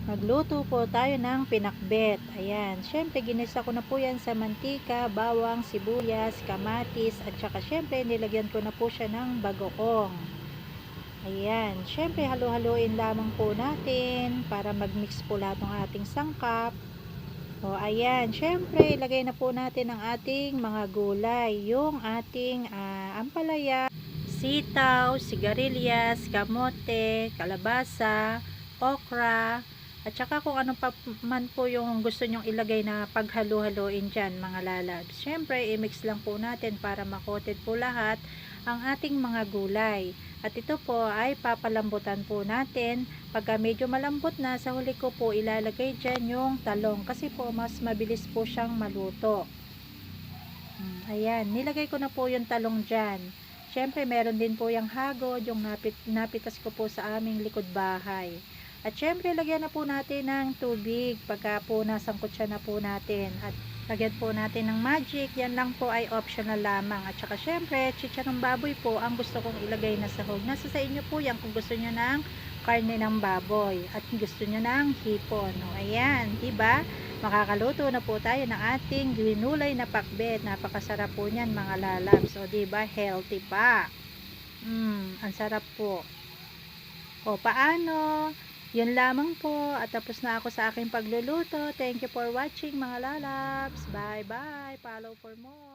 Magluto po tayo ng pinakbet. Ayan, syempre ginisa ko na po yan sa mantika, bawang, sibuyas, kamatis, at saka syempre nilagyan ko na po siya ng bagoong. Ayan, syempre halo-haloin lamang po natin para mag-mix po lahat ng ating sangkap. O ayan, syempre ilagay na po natin ang ating mga gulay, yung ating ampalaya, sitaw, sigarilyas, kamote, kalabasa, okra, at saka kung ano pa man po yung gusto nyong ilagay na paghalo-haloin dyan mga lalabs. Syempre, i-mix lang po natin para makoted po lahat ang ating mga gulay. At ito po ay papalambutan po natin. Pagka medyo malambot na, sa huli ko po ilalagay dyan yung talong kasi po mas mabilis po siyang maluto. Ayan, nilagay ko na po yung talong dyan. Syempre, meron din po yung hagod, yung napitas ko po sa aming likod bahay. At syempre, lagyan na po natin ng tubig pagka po nasangkot siya na po natin. At lagyan po natin ng magic, yan lang po ay optional lamang. At saka syempre, chicharong baboy po ang gusto kong ilagay na sahog. Nasa sa inyo po yan kung gusto nyo ng karne ng baboy at gusto nyo ng hipon. O, ayan, diba? Makakaluto na po tayo ng ating ginulay na pakbet. Napakasarap po niyan mga lalabs. O, diba? Healthy pa. Ang sarap po. O, paano? Yun lamang po. At tapos na ako sa aking pagluluto. Thank you for watching mga lalabs. Bye bye. Follow for more.